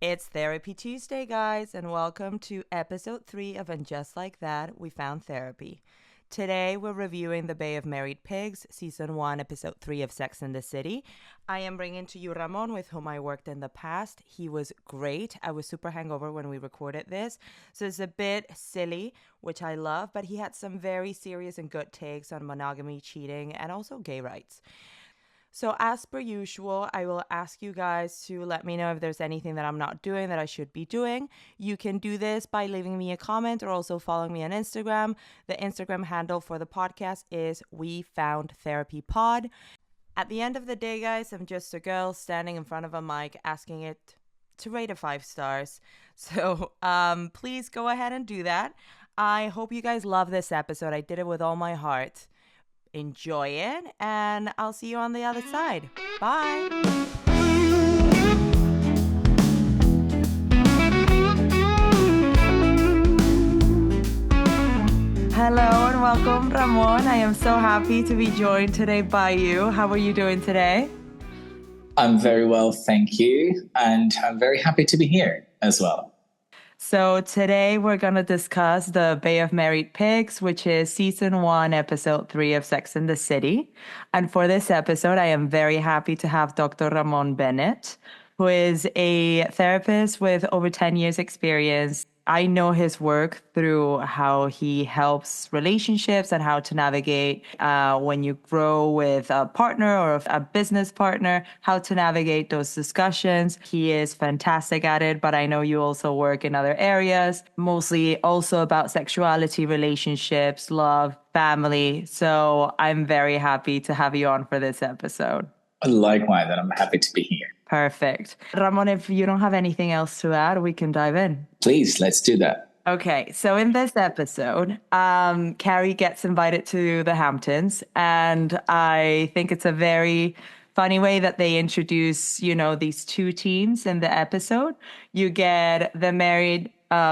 It's Therapy Tuesday, guys, and welcome to episode 3 of And Just Like That, We Found Therapy. Today, we're reviewing The Bay of Married Pigs, Season 1, Episode 3 of Sex and the City. I am bringing to you Ramon, with whom I worked in the past. He was great. I was super hangover when we recorded this, so it's a bit silly, which I love, but he had some very serious and good takes on monogamy, cheating, and also gay rights. So, as per usual, I will ask you guys to let me know if there's anything that I'm not doing that I should be doing. You can do this by leaving me a comment or also following me on Instagram. The Instagram handle for the podcast is We Found Therapy Pod. At the end of the day, guys, I'm just a girl standing in front of a mic asking it to rate it 5 stars. So, please go ahead and do that. I hope you guys love this episode. I did it with all my heart. Enjoy it, and I'll see you on the other side. Bye. Hello and welcome, Ramon. I am so happy to be joined today by you. How are you doing today? I'm very well, thank you. And I'm very happy to be here as well. So today we're going to discuss The Bay of Married Pigs, which is Season 1, Episode 3 of Sex and the City. And for this episode, I am very happy to have Dr. Ramon Bennett, who is a therapist with over 10 years experience. I know his work through how he helps relationships and how to navigate when you grow with a partner or a business partner, how to navigate those discussions. He is fantastic at it, but I know you also work in other areas, mostly also about sexuality, relationships, love, family. So I'm very happy to have you on for this episode. Likewise, and I'm happy to be here. Perfect. Ramon, if you don't have anything else to add, we can dive in. Please, let's do that. Okay, so in this episode, Carrie gets invited to the Hamptons, and I think it's a very funny way that they introduce, these two teams in the episode. You get the married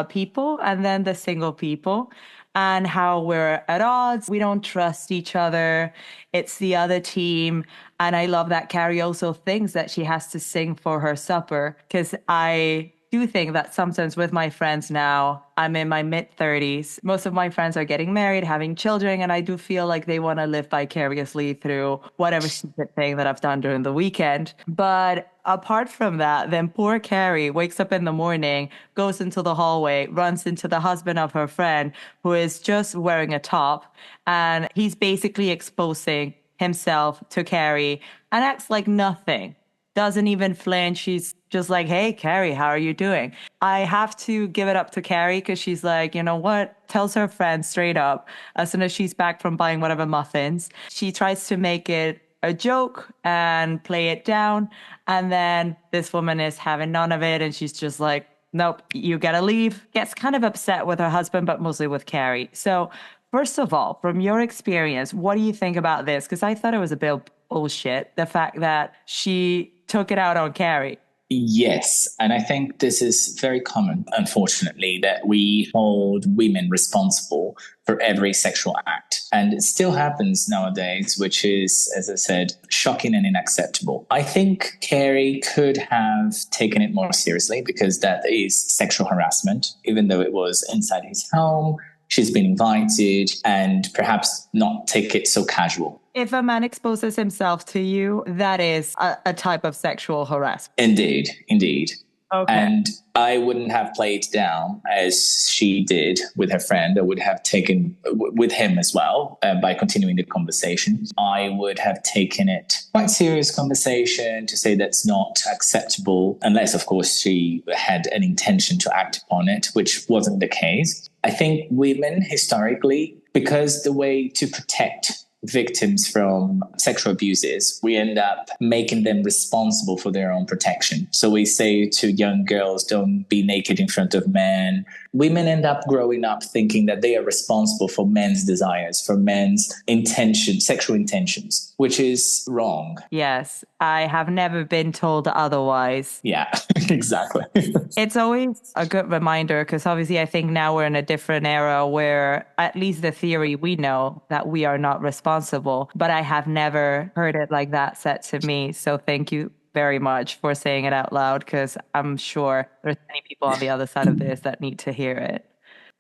people and then the single people, and how we're at odds. We don't trust each other. It's the other team. And I love that Carrie also thinks that she has to sing for her supper, because I do think that sometimes with my friends now, I'm in my mid-30s. Most of my friends are getting married, having children, and I do feel like they want to live vicariously through whatever stupid thing that I've done during the weekend. But apart from that, then poor Carrie wakes up in the morning, goes into the hallway, runs into the husband of her friend, who is just wearing a top, and he's basically exposing himself to Carrie and acts like nothing. Doesn't even flinch. She's just like, hey, Carrie, how are you doing? I have to give it up to Carrie, because she's like, you know what? Tells her friend straight up as soon as she's back from buying whatever muffins. She tries to make it a joke and play it down. And then this woman is having none of it. And she's just like, nope, you gotta leave. Gets kind of upset with her husband, but mostly with Carrie. So first of all, from your experience, what do you think about this? Because I thought it was a bit of bullshit, the fact that she took it out on Carrie. Yes, and I think this is very common, unfortunately, that we hold women responsible for every sexual act. And it still happens nowadays, which is, as I said, shocking and unacceptable. I think Carrie could have taken it more seriously, because that is sexual harassment, even though it was inside his home. She's been invited, and perhaps not take it so casual. If a man exposes himself to you, that is a type of sexual harassment. Indeed, indeed. Okay. And I wouldn't have played down as she did with her friend. I would have taken with him as well by continuing the conversation. I would have taken it quite serious conversation to say that's not acceptable, unless, of course, she had an intention to act upon it, which wasn't the case. I think women historically, because the way to protect victims from sexual abuses, we end up making them responsible for their own protection. So we say to young girls, don't be naked in front of men. Women end up growing up thinking that they are responsible for men's desires, for men's intentions, sexual intentions, which is wrong. Yes, I have never been told otherwise. Yeah, exactly. It's always a good reminder, because obviously I think now we're in a different era where at least the theory we know that we are not responsible, but I have never heard it like that said to me. So thank you very much for saying it out loud, because I'm sure there's many people on the other side of this that need to hear it.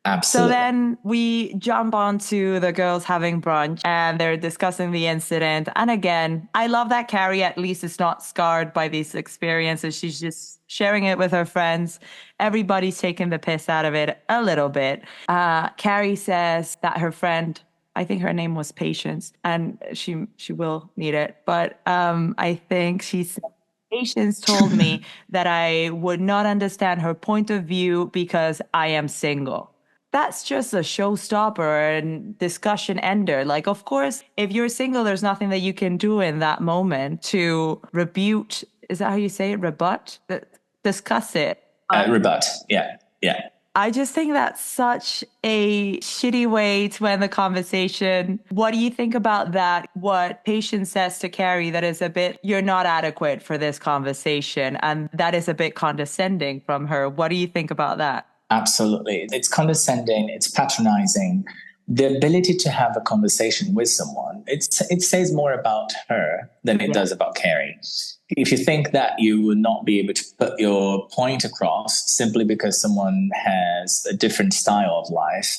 So Absolutely. then we jump onto the girls having brunch and they're discussing the incident. And again, I love that Carrie at least is not scarred by these experiences. She's just sharing it with her friends. Everybody's taking the piss out of it a little bit. Carrie says that her friend, I think her name was Patience, and she will need it. But I think she said, Patience told me that I would not understand her point of view because I am single. That's just a showstopper and discussion ender. Like, of course, if you're single, there's nothing that you can do in that moment to rebut. Is that how you say it? Rebut? Discuss it. Rebut. Yeah. Yeah. I just think that's such a shitty way to end the conversation. What do you think about that? What Patience says to Carrie that is a bit, you're not adequate for this conversation. And that is a bit condescending from her. What do you think about that? Absolutely. It's condescending, it's patronizing. The ability to have a conversation with someone, it says more about her than it does about Carrie. If you think that you will not be able to put your point across simply because someone has a different style of life,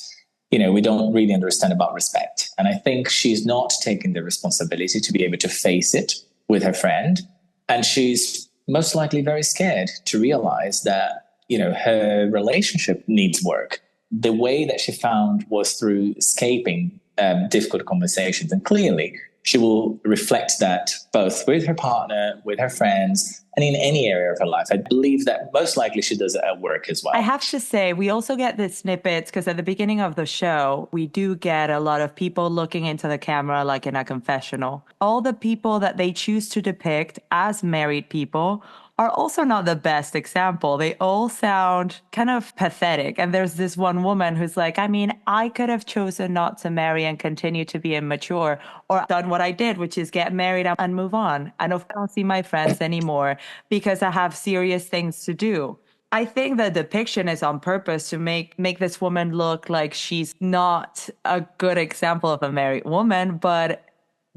we don't really understand about respect. And I think she's not taking the responsibility to be able to face it with her friend. And she's most likely very scared to realize that her relationship needs work. The way that she found was through escaping difficult conversations. And clearly, she will reflect that both with her partner, with her friends, and in any area of her life. I believe that most likely she does it at work as well. I have to say, we also get the snippets because at the beginning of the show, we do get a lot of people looking into the camera like in a confessional. All the people that they choose to depict as married people are also not the best example. They all sound kind of pathetic. And there's this one woman who's like, I mean, I could have chosen not to marry and continue to be immature, or done what I did, which is get married and move on. And I don't see my friends anymore because I have serious things to do. I think the depiction is on purpose to make this woman look like she's not a good example of a married woman, but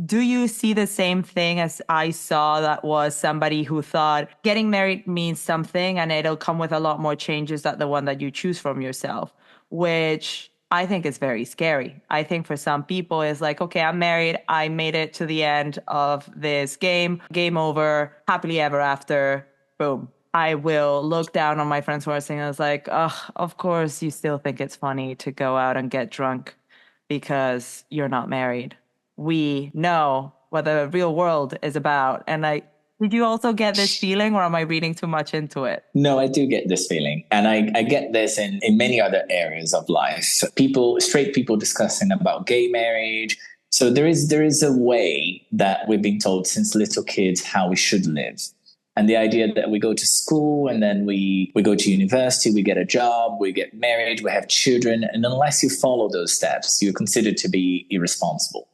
do you see the same thing as I saw, that was somebody who thought getting married means something and it'll come with a lot more changes than the one that you choose from yourself, which I think is very scary. I think for some people it's like, okay, I'm married. I made it to the end of this game over, happily ever after, boom. I will look down on my friends who are single. It's like, oh, of course you still think it's funny to go out and get drunk because you're not married. We know what the real world is about. And did you also get this feeling, or am I reading too much into it? No, I do get this feeling. And I get this in many other areas of life. Straight people discussing about gay marriage. So there is a way that we've been told since little kids how we should live. And the idea that we go to school and then we go to university, we get a job, we get married, we have children. And unless you follow those steps, you're considered to be irresponsible.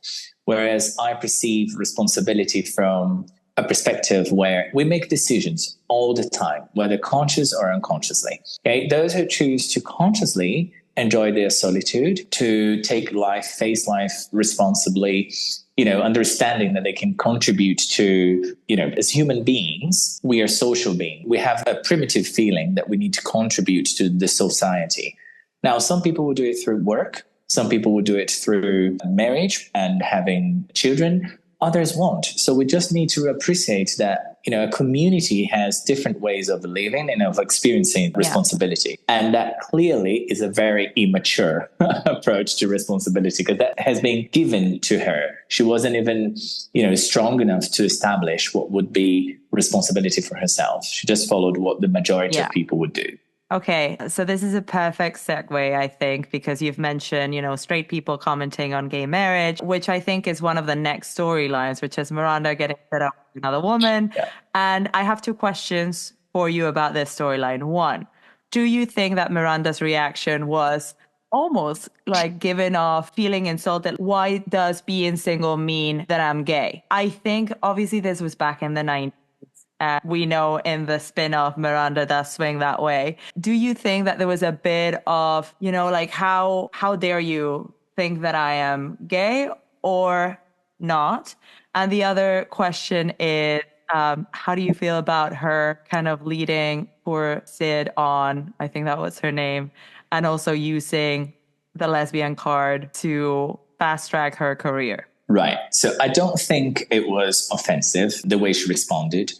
Whereas I perceive responsibility from a perspective where we make decisions all the time, whether conscious or unconsciously. Okay, those who choose to consciously enjoy their solitude, to face life responsibly, understanding that they can contribute to, as human beings, we are social beings. We have a primitive feeling that we need to contribute to the society. Now, some people will do it through work. Some people will do it through marriage and having children. Others won't. So we just need to appreciate that, a community has different ways of living and of experiencing responsibility. And that clearly is a very immature approach to responsibility, because that has been given to her. She wasn't even, strong enough to establish what would be responsibility for herself. She just followed what the majority of people would do. Okay, so this is a perfect segue, I think, because you've mentioned, straight people commenting on gay marriage, which I think is one of the next storylines, which is Miranda getting set up with another woman. Yeah. And I have two questions for you about this storyline. One, do you think that Miranda's reaction was almost like given off feeling insulted? Why does being single mean that I'm gay? I think obviously this was back in the 90s. We know in the spin-off, Miranda does swing that way. Do you think that there was a bit of, like, how dare you think that I am gay or not? And the other question is, How do you feel about her kind of leading poor Sid on, I think that was her name, and also using the lesbian card to fast track her career? Right. So I don't think it was offensive the way she responded,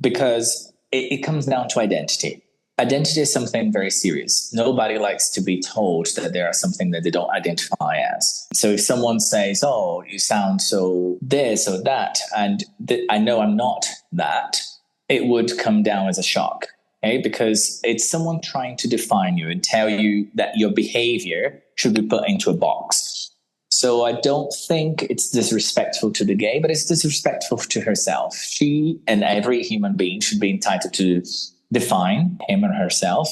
because it comes down to identity. Identity is something very serious. Nobody likes to be told that they are something that they don't identify as. So if someone says, "Oh, you sound so this or that," and I know I'm not that, it would come down as a shock. Okay? Because it's someone trying to define you and tell you that your behavior should be put into a box. So I don't think it's disrespectful to the gay, but it's disrespectful to herself. She and every human being should be entitled to define him or herself.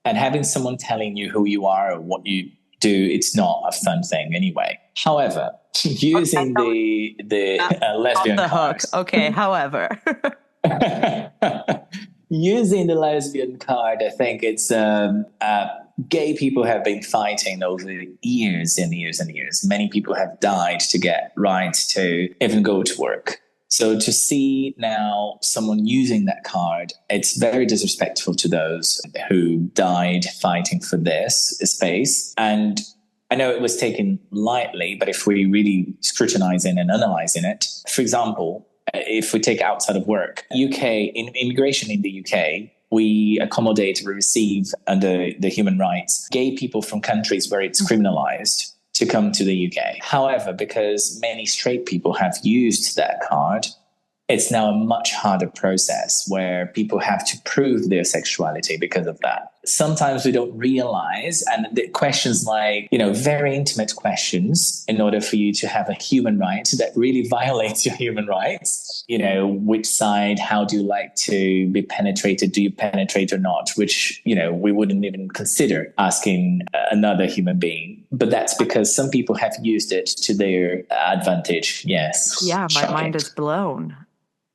And having someone telling you who you are or what you do, it's not a fun thing anyway. However, using the lesbian hook. Okay, however. Using the lesbian card, I think it's gay people have been fighting over years and years and years. Many people have died to get rights to even go to work. So to see now someone using that card, it's very disrespectful to those who died fighting for this space. And I know it was taken lightly, but if we really scrutinizing and analyzing it, for example, if we take outside of work, immigration in the UK, we accommodate, we receive under the human rights, gay people from countries where it's criminalized to come to the UK. However, because many straight people have used that card, it's now a much harder process where people have to prove their sexuality because of that. Sometimes we don't realize, and the questions like, very intimate questions in order for you to have a human right that really violates your human rights. Which side, how do you like to be penetrated? Do you penetrate or not? Which, we wouldn't even consider asking another human being. But that's because some people have used it to their advantage. Yes. Yeah, my mind is blown.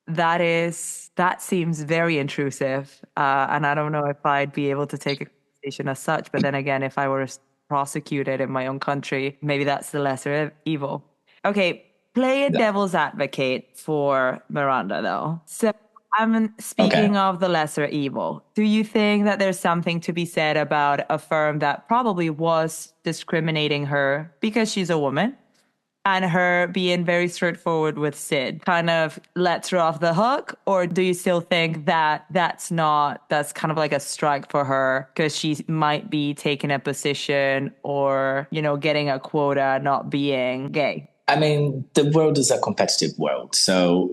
That seems very intrusive. And I don't know if I'd be able to take a conversation as such. But then again, if I were prosecuted in my own country, maybe that's the lesser evil. Okay, play a devil's advocate for Miranda, though. So I'm speaking of the lesser evil. Do you think that there's something to be said about a firm that probably was discriminating her because she's a woman? And her being very straightforward with Sid kind of lets her off the hook? Or do you still think that that's kind of like a strike for her because she might be taking a position or, getting a quota, not being gay? I mean, the world is a competitive world.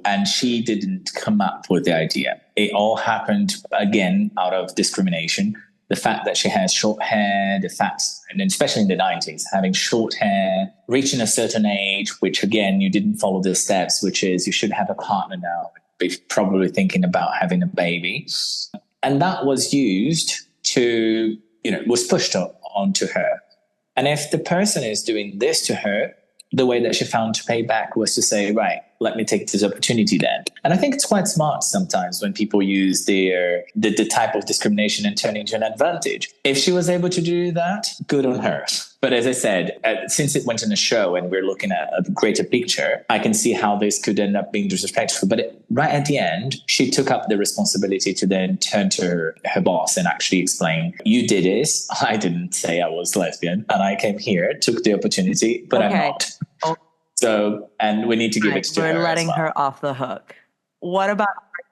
And she didn't come up with the idea. It all happened, again, out of discrimination. The fact that she has short hair, and especially in the 90s, having short hair, reaching a certain age, which again, you didn't follow the steps, which is you should have a partner now, be probably thinking about having a baby. And that was used to, was pushed onto her. And if the person is doing this to her, the way that she found to pay back was to say, right, let me take this opportunity then. And I think it's quite smart sometimes when people use the type of discrimination and turn it into an advantage. If she was able to do that, good on her. But as I said, since it went in a show and we're looking at a greater picture, I can see how this could end up being disrespectful. But right at the end, she took up the responsibility to then turn to her boss and actually explain, you did this. I didn't say I was lesbian. And I came here, took the opportunity, but I'm not. So, and we need to give it to her. We're letting her off the hook. What about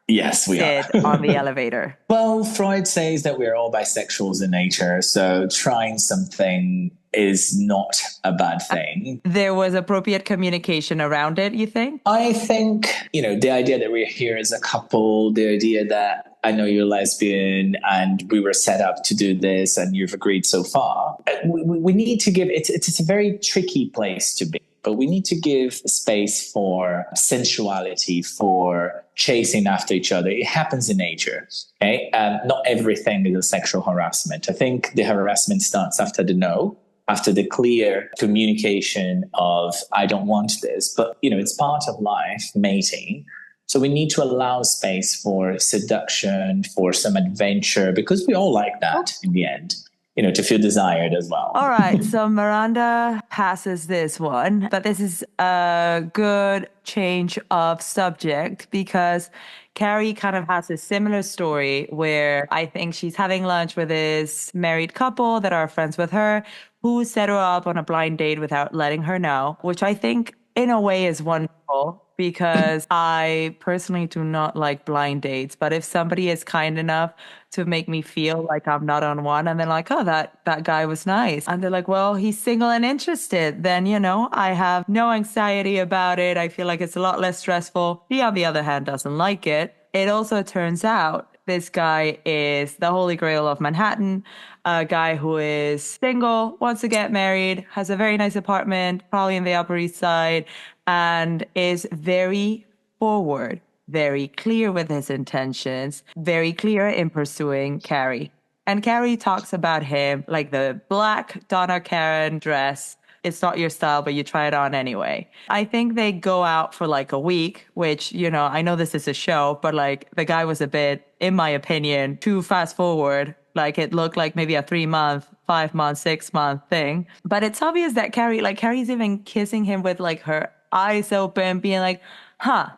Yes, we Sid are. on the elevator? Well, Freud says that we're all bisexuals in nature. So trying something is not a bad thing. There was appropriate communication around it, you think? I think, the idea that we're here as a couple, the idea that I know you're lesbian and we were set up to do this and you've agreed so far. We need to give, it's a very tricky place to be. But we need to give space for sensuality, for chasing after each other. It happens in nature. Okay, not everything is a sexual harassment. I think the harassment starts after the no, after the clear communication of I don't want this. But it's part of life, mating. So we need to allow space for seduction, for some adventure, because we all like that in the end. to feel desired as All well. right, so Miranda passes this one, but this is a good change of subject because Carrie kind of has a similar story where I think she's having lunch with this married couple that are friends with her who set her up on a blind date without letting her know, which I think in a way is wonderful because I personally do not like blind dates. But if somebody is kind enough to make me feel like I'm not on one, and they're like, "Oh, that guy was nice," and they're like, "Well, he's single and interested," then I have no anxiety about it. I feel like it's a lot less stressful. He, on the other hand, doesn't like it. It also turns out this guy is the holy grail of Manhattan, a guy who is single, wants to get married, has a very nice apartment, probably in the Upper East Side, and is very forward, very clear with his intentions, very clear in pursuing Carrie. And Carrie talks about him like the black Donna Karan dress. It's not your style, but you try it on anyway. I think they go out for like a week, which, I know this is a show, but like the guy was a bit, in my opinion, too fast forward. Like it looked like maybe a 3 month, 5 month, 6 month thing. But it's obvious that Carrie's even kissing him with like her eyes open, being like, huh,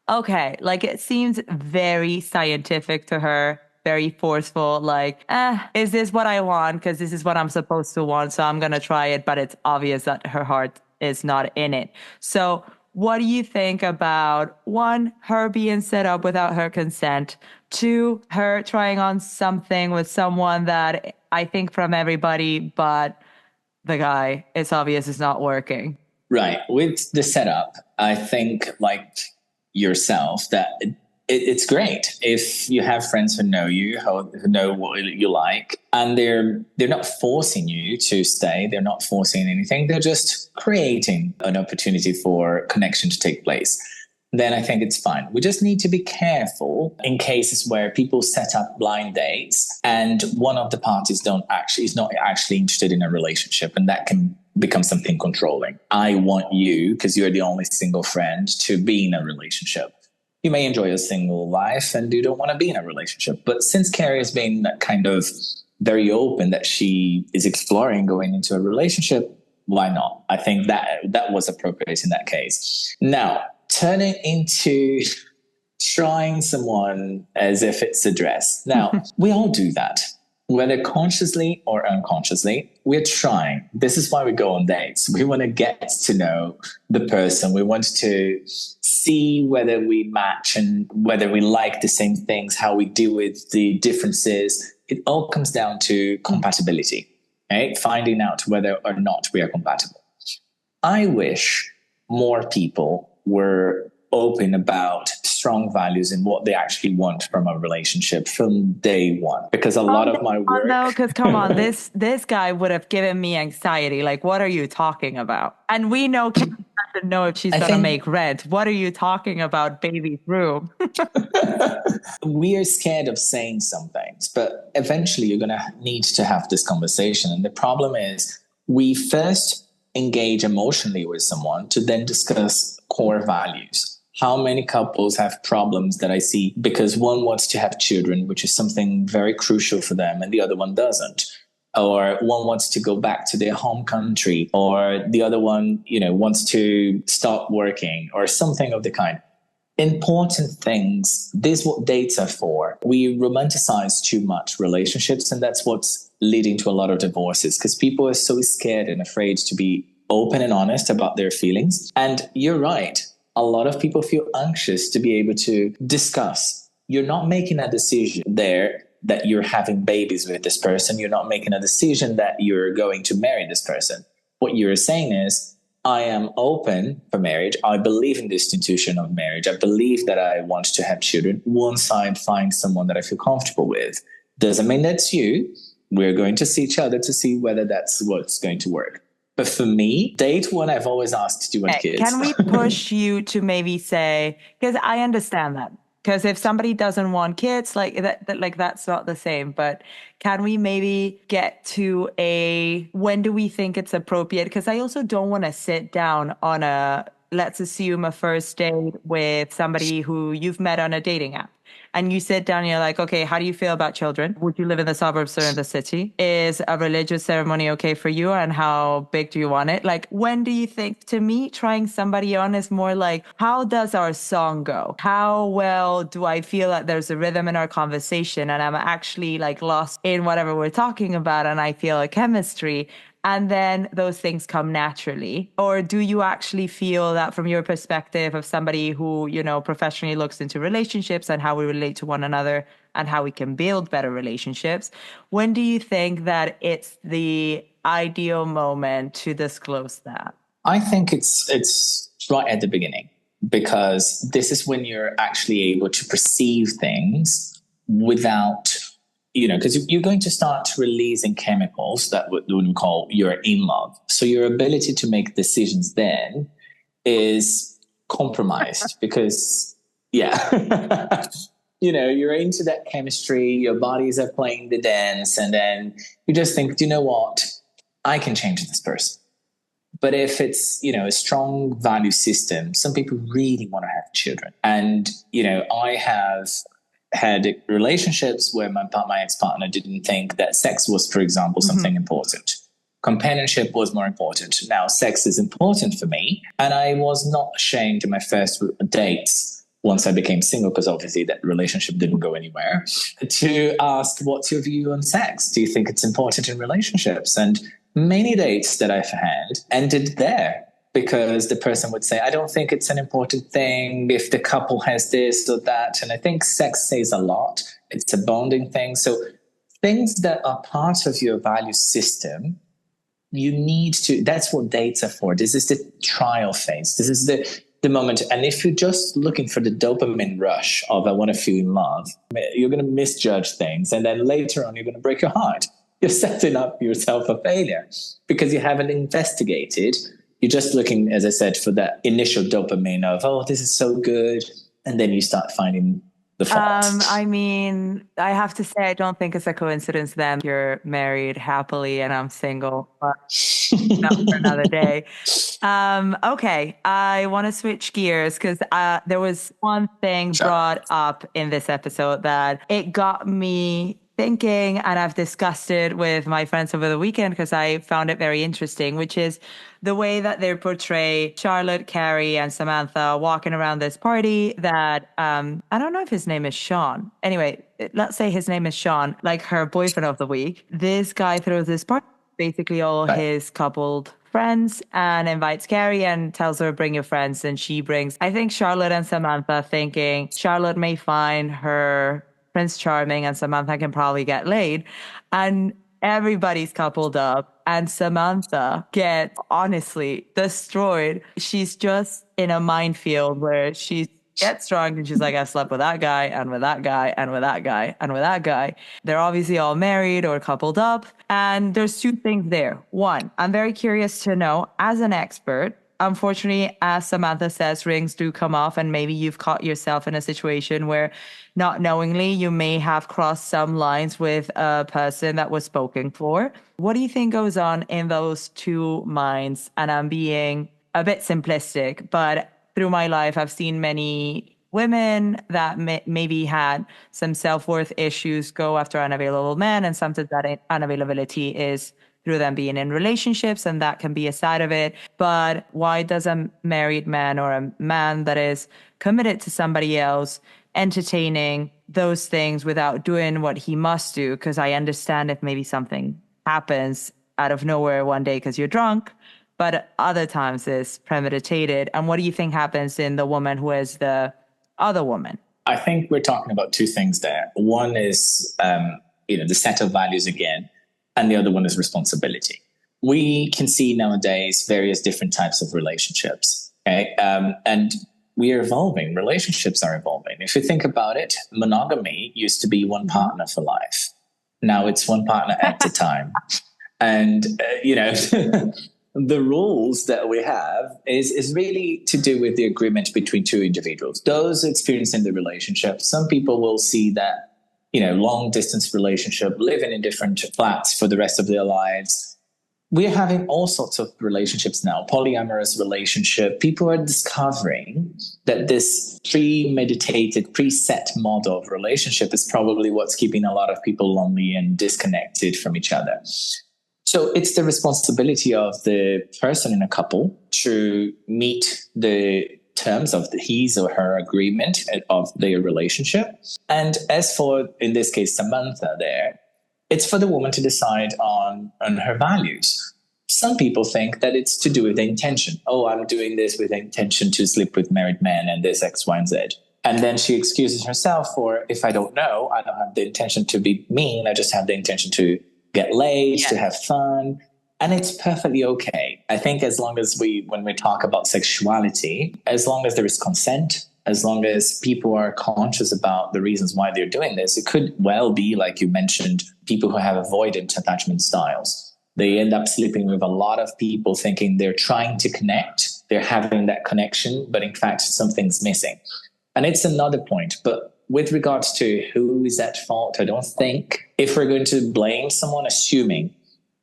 okay. Like it seems very scientific to her, very forceful. Like, is this what I want? Because this is what I'm supposed to want. So I'm going to try it. But it's obvious that her heart is not in it. So, what do you think about one, her being set up without her consent? Two, her trying on something with someone that I think from everybody, but the guy, it's obvious is not working. Right. With the setup, I think, like yourself, that it's great if you have friends who know you, who know what you like, and they're not forcing you to stay. They're not forcing anything. They're just creating an opportunity for connection to take place. Then I think it's fine. We just need to be careful in cases where people set up blind dates and one of the parties is not actually interested in a relationship, and that can become something controlling. I want you, because you're the only single friend, to be in a relationship. You may enjoy a single life and you don't want to be in a relationship. But since Carrie has been kind of very open that she is exploring going into a relationship, why not? I think that was appropriate in that case. Now, turn it into trying someone as if it's a dress. Now, we all do that, whether consciously or unconsciously. We're trying. This is why we go on dates. We want to get to know the person. We want to see whether we match and whether we like the same things, how we deal with the differences. It all comes down to compatibility, right? Finding out whether or not we are compatible. I wish more people were open about strong values and what they actually want from a relationship from day one, because a lot of my work, no, because come on, this guy would have given me anxiety. Like, what are you talking about? And we know Kate doesn't know if she's gonna make rent. What are you talking about, baby's room? We are scared of saying some things, but eventually you're gonna need to have this conversation. And the problem is, we first engage emotionally with someone to then discuss core values. How many couples have problems that I see because one wants to have children, which is something very crucial for them, and the other one doesn't? Or one wants to go back to their home country, or the other one, wants to stop working, or something of the kind. Important things. This is what dates are for. We romanticize too much relationships, and that's what's leading to a lot of divorces, because people are so scared and afraid to be open and honest about their feelings. And you're right. A lot of people feel anxious to be able to discuss. You're not making a decision there that you're having babies with this person. You're not making a decision that you're going to marry this person. What you're saying is, I am open for marriage. I believe in the institution of marriage. I believe that I want to have children once I find someone that I feel comfortable with. Doesn't mean that's you. We're going to see each other to see whether that's what's going to work. But for me, date one, I've always asked, do you want kids? Can we push you to maybe say, because I understand that. Because if somebody doesn't want kids, like that's not the same. But can we maybe get to when do we think it's appropriate? Because I also don't want to sit down on a let's assume a first date with somebody who you've met on a dating app. And you sit down and you're like, okay, how do you feel about children? Would you live in the suburbs or in the city? Is a religious ceremony okay for you? And how big do you want it? Like, when do you think, to me, trying somebody on is more like, how does our song go? How well do I feel that there's a rhythm in our conversation and I'm actually like lost in whatever we're talking about and I feel a chemistry? And then those things come naturally? Or do you actually feel that from your perspective of somebody who, professionally looks into relationships and how we relate to one another and how we can build better relationships, when do you think that it's the ideal moment to disclose that? I think it's right at the beginning, because this is when you're actually able to perceive things without, because you're going to start releasing chemicals that we call you're in love. So your ability to make decisions then is compromised because, yeah, you're into that chemistry, your bodies are playing the dance, and then you just think, do you know what? I can change this person. But if it's, a strong value system, some people really want to have children. And, I have had relationships where my ex-partner didn't think that sex was, for example, something important. Companionship was more important. Now, sex is important for me. And I was not ashamed in my first dates, once I became single, because obviously that relationship didn't go anywhere, to ask, what's your view on sex? Do you think it's important in relationships? And many dates that I've had ended there, because the person would say, I don't think it's an important thing if the couple has this or that. And I think sex says a lot. It's a bonding thing. So things that are part of your value system, you need to, that's what dates are for. This is the trial phase. This is the moment. And if you're just looking for the dopamine rush of I want to feel in love, you're going to misjudge things. And then later on, you're going to break your heart. You're setting up yourself a failure because you haven't investigated. You're just looking, as I said, for that initial dopamine of, oh, this is so good. And then you start finding the faults. I have to say, I don't think it's a coincidence then you're married happily and I'm single, but not for another day. Okay, I want to switch gears because there was one thing brought up in this episode that it got me thinking, and I've discussed it with my friends over the weekend because I found it very interesting, which is the way that they portray Charlotte, Carrie, and Samantha walking around this party that, I don't know if his name is Sean. Anyway, let's say his name is Sean, like her boyfriend of the week. This guy throws this party, basically all his coupled friends, and invites Carrie and tells her, bring your friends. And she brings, I think, Charlotte and Samantha, thinking Charlotte may find her Prince Charming and Samantha can probably get laid. And everybody's coupled up and Samantha gets honestly destroyed. She's just in a minefield where she gets drunk and she's like, I slept with that guy and with that guy and with that guy and with that guy. They're obviously all married or coupled up. And there's two things there. One, I'm very curious to know, as an expert, unfortunately, as Samantha says, rings do come off, and maybe you've caught yourself in a situation where not knowingly you may have crossed some lines with a person that was spoken for. What do you think goes on in those two minds? And I'm being a bit simplistic, but through my life, I've seen many women that maybe had some self-worth issues go after unavailable men, and sometimes that unavailability is through them being in relationships, and that can be a side of it. But why does a married man or a man that is committed to somebody else entertaining those things without doing what he must do? Because I understand if maybe something happens out of nowhere one day because you're drunk, but other times it's premeditated. And what do you think happens in the woman who is the other woman? I think we're talking about two things there. One is, the set of values again, and the other one is responsibility. We can see nowadays various different types of relationships, okay? And we are evolving. Relationships are evolving. If you think about it, monogamy used to be one partner for life. Now it's one partner at a time. And, the rules that we have is really to do with the agreement between two individuals. Those experiencing the relationship, some people will see that, long distance relationship, living in different flats for the rest of their lives. we're having all sorts of relationships now, polyamorous relationship. People are discovering that this premeditated, preset model of relationship is probably what's keeping a lot of people lonely and disconnected from each other. So it's the responsibility of the person in a couple to meet the terms of his or her agreement of their relationship. And as for, in this case, Samantha there, it's for the woman to decide on her values. Some people think that it's to do with the intention. Oh, I'm doing this with the intention to sleep with married men and this X, Y, and Z. And then she excuses herself for, if I don't know, I don't have the intention to be mean. I just have the intention to get laid, to have fun. And it's perfectly okay. I think as long as when we talk about sexuality, as long as there is consent, as long as people are conscious about the reasons why they're doing this, it could well be, like you mentioned, people who have avoidant attachment styles. They end up sleeping with a lot of people thinking they're trying to connect, they're having that connection, but in fact, something's missing. And it's another point. But with regards to who is at fault, I don't think if we're going to blame someone, assuming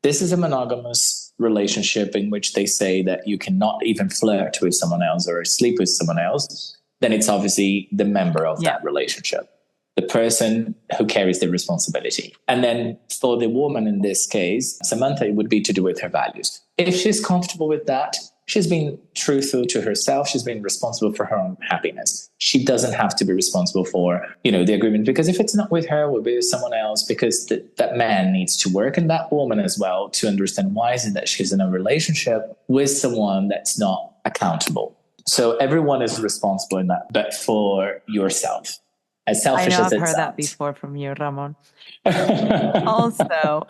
this is a monogamous relationship in which they say that you cannot even flirt with someone else or sleep with someone else, then it's obviously the member of that relationship, the person who carries the responsibility. And then for the woman in this case, Samantha, it would be to do with her values. If she's comfortable with that, she's been truthful to herself, she's been responsible for her own happiness. She doesn't have to be responsible for, the agreement, because if it's not with her, it will be with someone else, because that man needs to work, and that woman as well, to understand why is it that she's in a relationship with someone that's not accountable. So everyone is responsible in that, but for yourself. As selfish as it sounds. I know I've heard that before from you, Ramon. Also,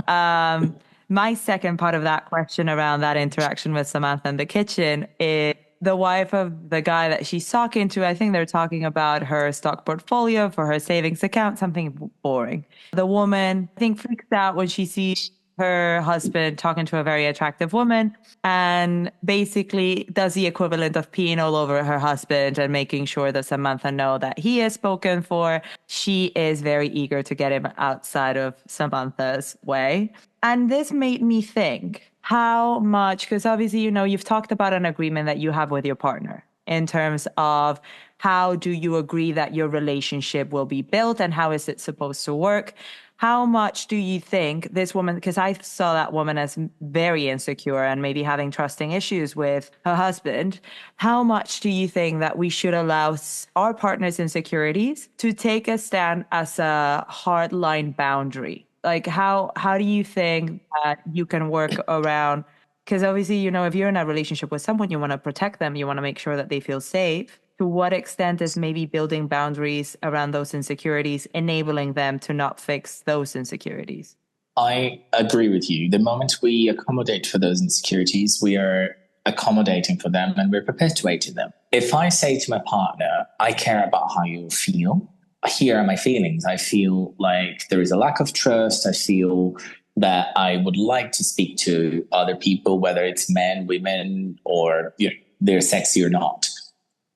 my second part of that question around that interaction with Samantha in the kitchen is the wife of the guy that she's talking to. I think they're talking about her stock portfolio for her savings account, something boring. The woman, I think, freaks out when she sees her husband talking to a very attractive woman and basically does the equivalent of peeing all over her husband and making sure that Samantha know that he is spoken for. She is very eager to get him outside of Samantha's way. And this made me think how much, because obviously, you've talked about an agreement that you have with your partner in terms of how do you agree that your relationship will be built and how is it supposed to work? How much do you think this woman, because I saw that woman as very insecure and maybe having trusting issues with her husband, how much do you think that we should allow our partner's insecurities to take a stand as a hard line boundary? Like, how do you think that you can work around? Because obviously, if you're in a relationship with someone, you want to protect them, you want to make sure that they feel safe. To what extent is maybe building boundaries around those insecurities, enabling them to not fix those insecurities? I agree with you. The moment we accommodate for those insecurities, we are accommodating for them and we're perpetuating them. If I say to my partner, I care about how you feel, here are my feelings. I feel like there is a lack of trust. I feel that I would like to speak to other people, whether it's men, women, or they're sexy or not.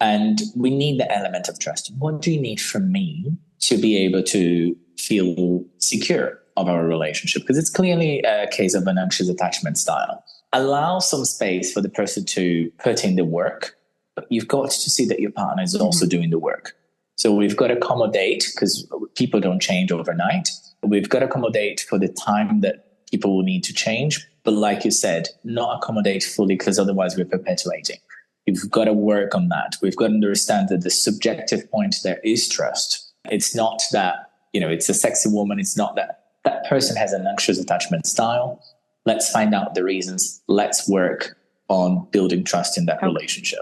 And we need the element of trust. What do you need from me to be able to feel secure of our relationship? Because it's clearly a case of an anxious attachment style. Allow some space for the person to put in the work, but you've got to see that your partner is also doing the work. So we've got to accommodate, because people don't change overnight. We've got to accommodate for the time that people will need to change. But like you said, not accommodate fully, because otherwise we're perpetuating. You've got to work on that. We've got to understand that the subjective point there is trust. It's not that, it's a sexy woman. It's not that person has an anxious attachment style. Let's find out the reasons. Let's work on building trust in that relationship.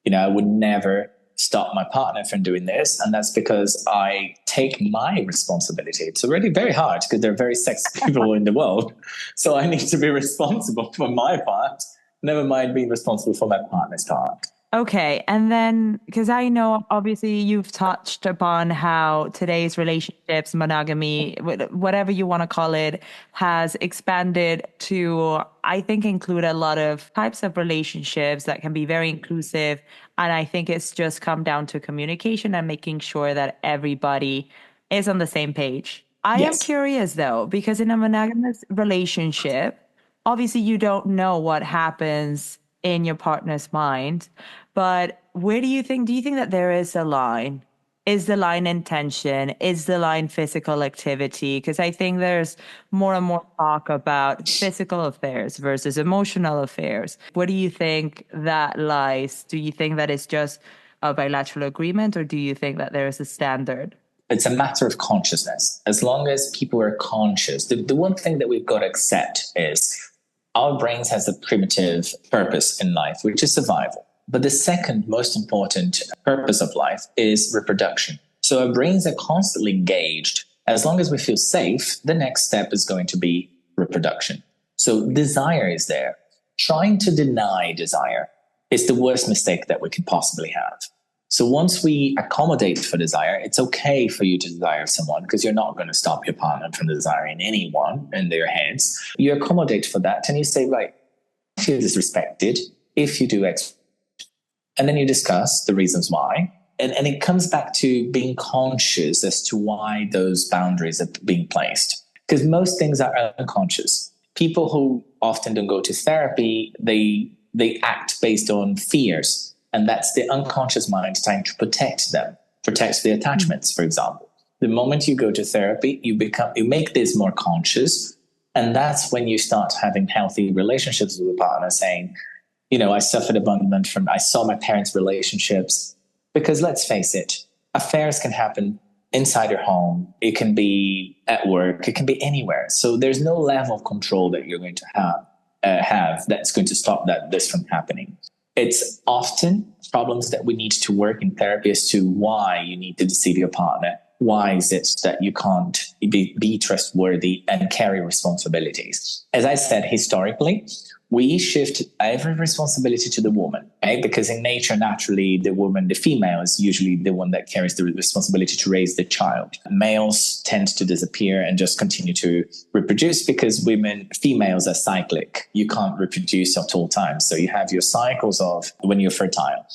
I would never stop my partner from doing this. And that's because I take my responsibility. It's already very hard because there are very sexy people in the world. So I need to be responsible for my part. Never mind being responsible for my partner's part. Okay. And then, because I know obviously you've touched upon how today's relationships, monogamy, whatever you want to call it, has expanded to, I think, include a lot of types of relationships that can be very inclusive. And I think it's just come down to communication and making sure that everybody is on the same page. I am curious, though, because in a monogamous relationship, obviously you don't know what happens in your partner's mind, but where do you think that there is a line? Is the line intention? Is the line physical activity? Because I think there's more and more talk about physical affairs versus emotional affairs. Where do you think that lies? Do you think that it's just a bilateral agreement, or do you think that there is a standard? It's a matter of consciousness. As long as people are conscious, the one thing that we've got to accept is our brains has a primitive purpose in life, which is survival. But the second most important purpose of life is reproduction. So our brains are constantly engaged. As long as we feel safe, the next step is going to be reproduction. So desire is there. Trying to deny desire is the worst mistake that we could possibly have. So once we accommodate for desire, it's okay for you to desire someone because you're not going to stop your partner from desiring anyone in their heads. You accommodate for that and you say, right, I feel disrespected if you do X. And then you discuss the reasons why. And it comes back to being conscious as to why those boundaries are being placed. Because most things are unconscious. People who often don't go to therapy, they act based on fears. And that's the unconscious mind trying to protect them, protect the attachments, for example. The moment you go to therapy, you make this more conscious. And that's when you start having healthy relationships with a partner saying, I suffered abandonment I saw my parents' relationships. Because let's face it, affairs can happen inside your home. It can be at work. It can be anywhere. So there's no level of control that you're going to have that's going to stop this from happening. It's often problems that we need to work in therapy as to why you need to deceive your partner. Why is it that you can't be trustworthy and carry responsibilities? As I said, historically, we shift every responsibility to the woman, right? Because in nature, naturally, the female is usually the one that carries the responsibility to raise the child. Males tend to disappear and just continue to reproduce because females are cyclic. You can't reproduce at all times. So you have your cycles of when you're fertile.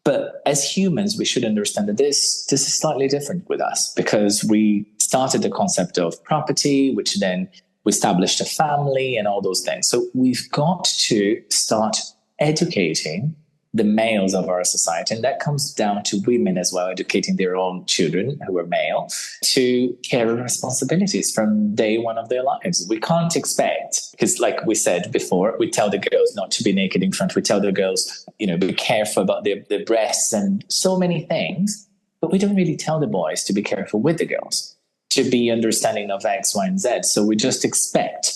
But as humans, we should understand that this is slightly different with us because we started the concept of property, which then we established a family and all those things. So we've got to start educating the males of our society. And that comes down to women as well, educating their own children who are male to carry responsibilities from day one of their lives. We can't expect, because like we said before, we tell the girls not to be naked in front. We tell the girls, be careful about their breasts and so many things. But we don't really tell the boys to be careful with the girls, to be understanding of X, Y, and Z. So we just expect,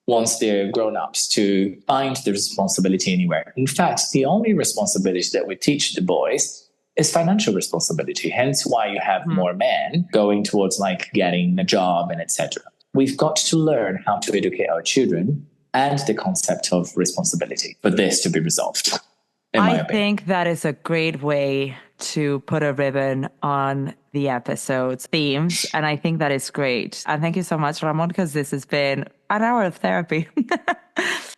once they're grown-ups, to find the responsibility anywhere. In fact, the only responsibility that we teach the boys is financial responsibility, hence why you have more men going towards like getting a job and etc. We've got to learn how to educate our children and the concept of responsibility for this to be resolved. I think that is a great way to put a ribbon on the episode's themes. And I think that is great. And thank you so much, Ramon, because this has been an hour of therapy.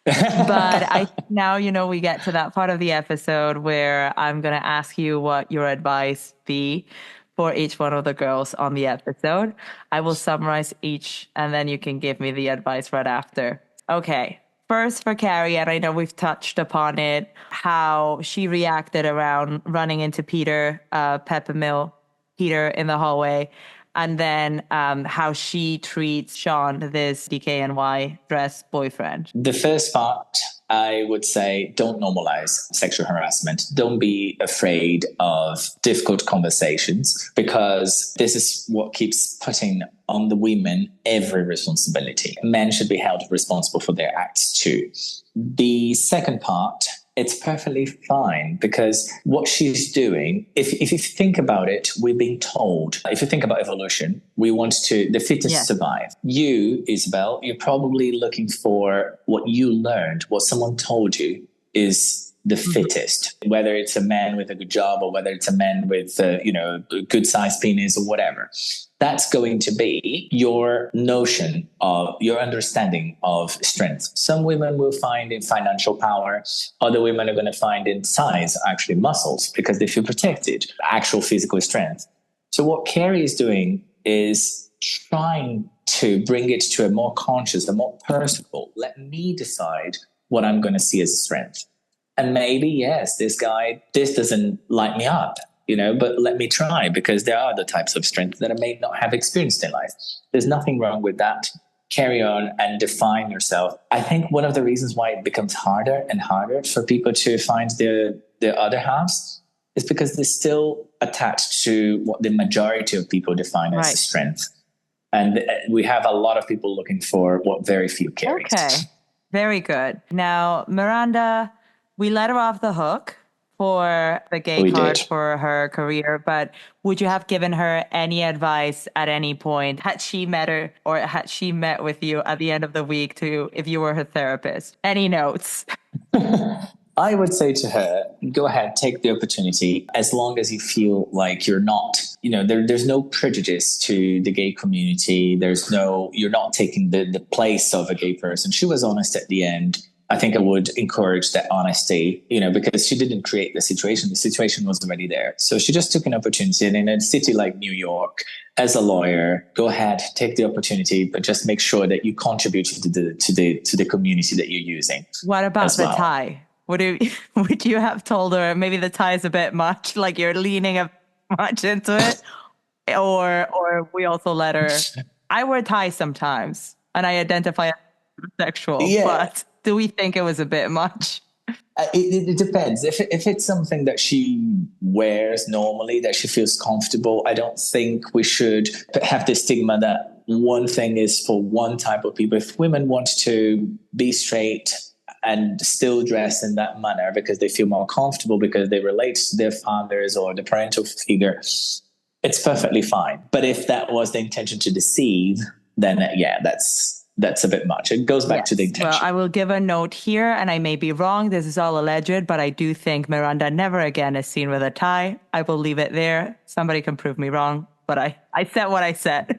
But now, we get to that part of the episode where I'm going to ask you what your advice be for each one of the girls on the episode. I will summarize each and then you can give me the advice right after. Okay. First for Carrie, and I know we've touched upon it, how she reacted around running into Peter in the hallway, and then how she treats Sean, this DKNY dress boyfriend. The first part, I would say, don't normalize sexual harassment. Don't be afraid of difficult conversations, because this is what keeps putting on the women every responsibility. Men should be held responsible for their acts too. The second part, it's perfectly fine, because what she's doing, if you think about it, we're being told, if you think about evolution, we want the fittest survive. You, Isabel, you're probably looking for what you learned, what someone told you is the fittest, whether it's a man with a good job or whether it's a man with a good sized penis or whatever. That's going to be your notion of your understanding of strength. Some women will find in financial power. Other women are going to find in size, actually muscles, because they feel protected, actual physical strength. So what Carrie is doing is trying to bring it to a more conscious, a more personal, let me decide what I'm going to see as a strength. And maybe, yes, this doesn't light me up, but let me try, because there are other types of strength that I may not have experienced in life. There's nothing wrong with that. Carry on and define yourself. I think one of the reasons why it becomes harder and harder for people to find their other halves is because they're still attached to what the majority of people define as strength. And we have a lot of people looking for what very few carry. Okay, very good. Now, Miranda, we let her off the hook for the gay card for her career, but would you have given her any advice at any point? Had she met her, or had she met with you at the end of the week if you were her therapist? Any notes? I would say to her, go ahead, take the opportunity, as long as you feel like you're not, there's no prejudice to the gay community. You're not taking the place of a gay person. She was honest at the end. I think I would encourage that honesty, because she didn't create the situation. The situation was already there. So she just took an opportunity. And in a city like New York, as a lawyer, go ahead, take the opportunity, but just make sure that you contribute to the community that you're using. What about the tie? Would you have told her maybe the tie is a bit much, like you're leaning much into it? Or we also let her... I wear ties sometimes, and I identify as sexual, but do we think it was a bit much? It depends. If it's something that she wears normally, that she feels comfortable, I don't think we should have the stigma that one thing is for one type of people. If women want to be straight and still dress in that manner because they feel more comfortable, because they relate to their fathers or the parental figure, it's perfectly fine. But if that was the intention to deceive, then that's a bit much. It goes back to the intention. Well, I will give a note here, and I may be wrong. This is all alleged, but I do think Miranda never again is seen with a tie. I will leave it there. Somebody can prove me wrong, but I said what I said.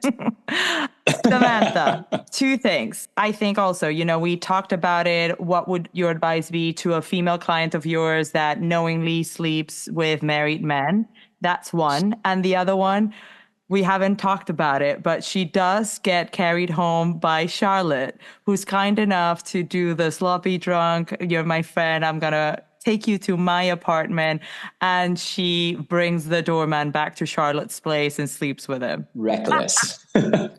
Samantha, two things. I think also, we talked about it. What would your advice be to a female client of yours that knowingly sleeps with married men? That's one. And the other one, we haven't talked about it, but she does get carried home by Charlotte, who's kind enough to do the sloppy drunk. You're my friend. I'm going to take you to my apartment. And she brings the doorman back to Charlotte's place and sleeps with him. Reckless.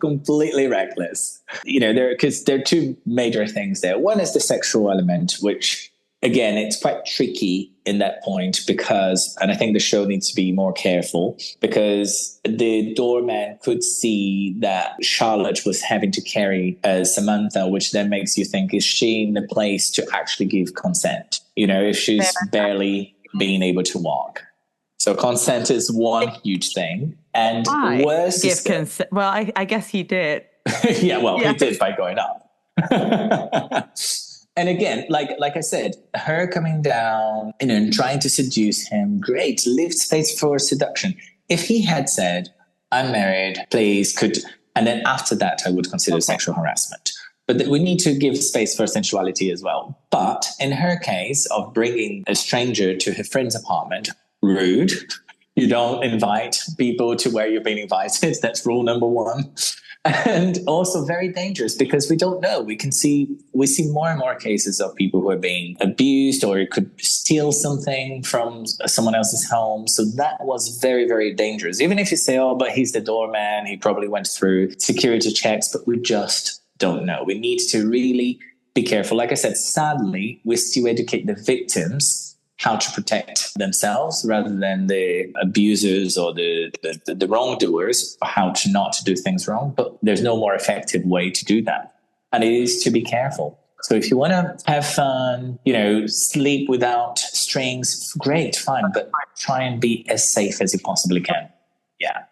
Completely reckless. Because there are two major things there. One is the sexual element, which, again, it's quite tricky in that point and I think the show needs to be more careful, because the doorman could see that Charlotte was having to carry Samantha, which then makes you think, is she in the place to actually give consent? If she's barely being able to walk. So consent is one huge thing. And worse give consent. Well, I guess he did. He did by going up. And again, like I said, her coming down, and trying to seduce him, great, leave space for seduction. If he had said, I'm married, please, and then after that, I would consider sexual harassment. But we need to give space for sensuality as well. But in her case of bringing a stranger to her friend's apartment, rude. You don't invite people to where you're being invited. That's rule number one. And also very dangerous, because we don't know. We see more and more cases of people who are being abused, or could steal something from someone else's home. So that was very, very dangerous. Even if you say, oh, but he's the doorman, he probably went through security checks, but we just don't know. We need to really be careful. Like I said, sadly, we still educate the victims how to protect themselves rather than the abusers or the wrongdoers, how to not do things wrong. But there's no more effective way to do that. And it is to be careful. So if you want to have fun, sleep without strings, great, fine. But try and be as safe as you possibly can. Yeah.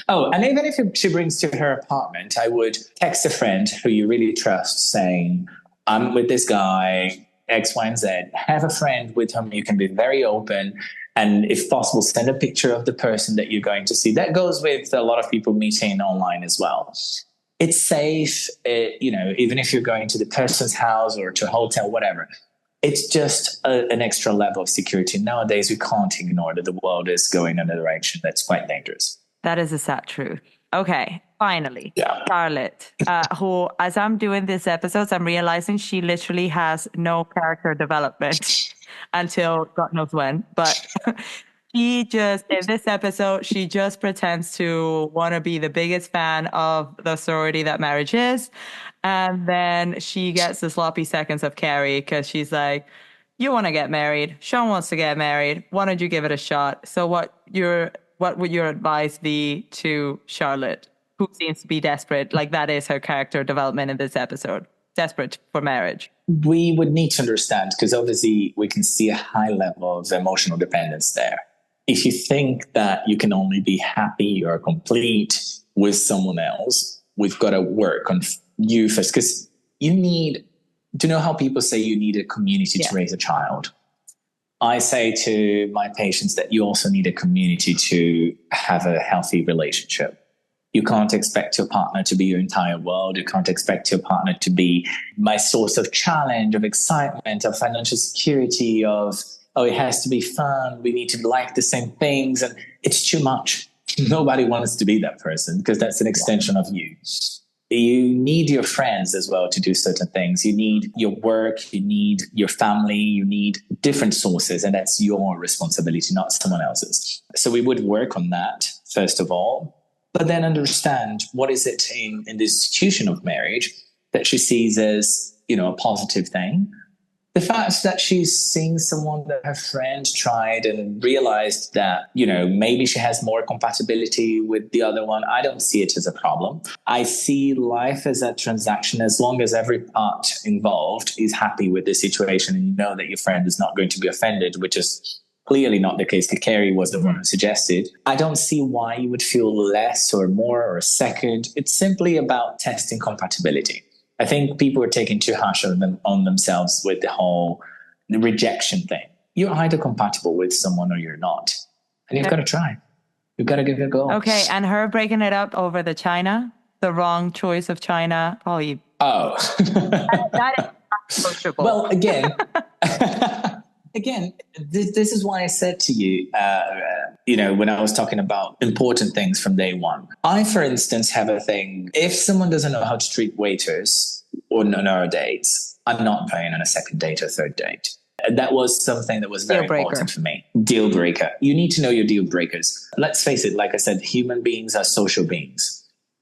Oh, and even if she brings to her apartment, I would text a friend who you really trust saying, I'm with this guy, X, Y, and Z. Have a friend with whom you can be very open. And if possible, send a picture of the person that you're going to see. That goes with a lot of people meeting online as well. It's safe, even if you're going to the person's house or to a hotel, whatever. It's just an extra level of security. Nowadays, we can't ignore that the world is going in a direction that's quite dangerous. That is a sad truth. Okay, finally, Yeah. Charlotte, who, as I'm doing this episodes, I'm realizing she literally has no character development until God knows when. But she just, in this episode, she just pretends to want to be the biggest fan of the sorority that marriage is. And then she gets the sloppy seconds of Carrie because she's like, you want to get married. Sean wants to get married. Why don't you give it a shot? So what would your advice be to Charlotte, who seems to be desperate? Like that is her character development in this episode. Desperate for marriage. We would need to understand, because obviously we can see a high level of emotional dependence there. If you think that you can only be happy or complete with someone else, we've got to work on you first, because you need to know how people say you need a community to raise a child. I say to my patients that you also need a community to have a healthy relationship. You can't expect your partner to be your entire world. You can't expect your partner to be my source of challenge, of excitement, of financial security, of, oh, it has to be fun. We need to like the same things. And it's too much. Nobody wants to be that person because that's an extension of you. You need your friends as well to do certain things. You need your work, you need your family, you need different sources, and that's your responsibility, not someone else's. So we would work on that, first of all, but then understand what is it in the institution of marriage that she sees as, a positive thing. The fact that she's seeing someone that her friend tried and realized that, maybe she has more compatibility with the other one, I don't see it as a problem. I see life as a transaction as long as every part involved is happy with the situation and you know that your friend is not going to be offended, which is clearly not the case. Carrie was the one who suggested. I don't see why you would feel less or more or second. It's simply about testing compatibility. I think people are taking too harsh on themselves with the rejection thing. You're either compatible with someone or you're not. And you've got to try. You've got to give it a go. Okay, and her breaking it up over the China, the wrong choice of China. Probably. Oh. that is sociable. Well, again, this is why I said to you, when I was talking about important things from day one. I, for instance, have a thing. If someone doesn't know how to treat waiters on our dates, I'm not going on a second date or third date. That was something that was very important for me. Deal breaker. You need to know your deal breakers. Let's face it, like I said, human beings are social beings.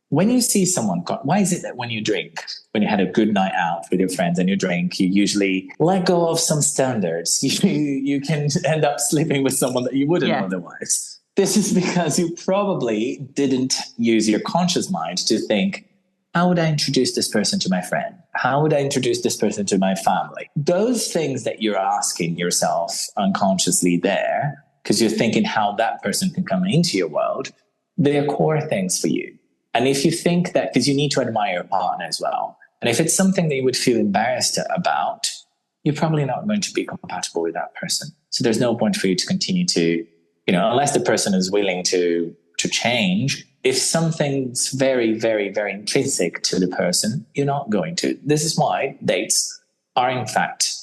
When you see someone, why is it that when you drink, when you had a good night out with your friends and you drink, you usually let go of some standards? You can end up sleeping with someone that you wouldn't otherwise. This is because you probably didn't use your conscious mind to think, how would I introduce this person to my friend? How would I introduce this person to my family? Those things that you're asking yourself unconsciously there, because you're thinking how that person can come into your world, they are core things for you. And if you think that, because you need to admire your partner as well. And if it's something that you would feel embarrassed about, you're probably not going to be compatible with that person. So there's no point for you to continue to, unless the person is willing to change. If something's very, very, very intrinsic to the person, you're not going to. This is why dates are, in fact,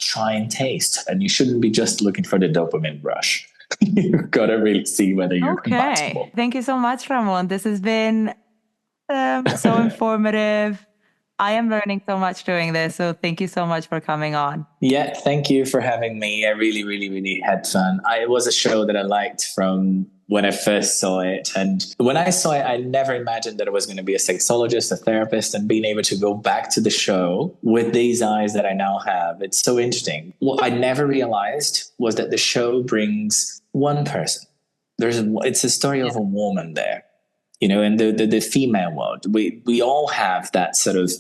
try and taste. And you shouldn't be just looking for the dopamine rush. You've got to really see whether you're compatible. Thank you so much, Ramon. This has been so informative. I am learning so much doing this. So thank you so much for coming on. Yeah, thank you for having me. I really, really, really had fun. It was a show that I liked from when I first saw it. And when I saw it, I never imagined that I was going to be a sexologist, a therapist, and being able to go back to the show with these eyes that I now have. It's so interesting. What I never realized was that the show brings one person. It's a story of a woman there, in the female world. We all have that sort of,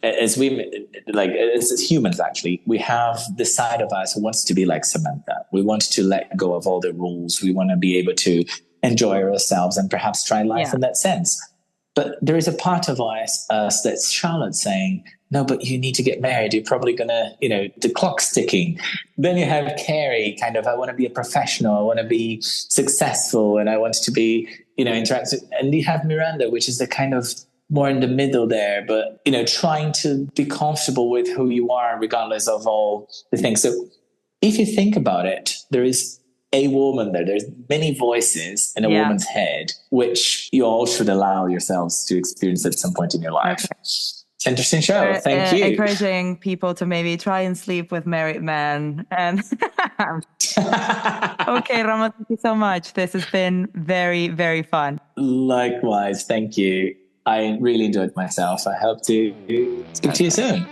as women, like as humans, actually, we have the side of us who wants to be like Samantha. We want to let go of all the rules. We want to be able to enjoy ourselves and perhaps try life in that sense. But there is a part of us that's Charlotte saying, no, but you need to get married. You're probably going to, the clock's ticking. Then you have Carrie kind of, I want to be a professional. I want to be successful and I want to be, interactive. And you have Miranda, which is the kind of more in the middle there, but, trying to be comfortable with who you are, regardless of all the things. So if you think about it, there is a woman there. There's many voices in a woman's head, which you all should allow yourselves to experience at some point in your life. Okay. It's an interesting show. Thank you. Encouraging people to maybe try and sleep with married men. And okay, Ramon, thank you so much. This has been very, very fun. Likewise. Thank you. I really enjoyed myself. I hope to speak to you soon.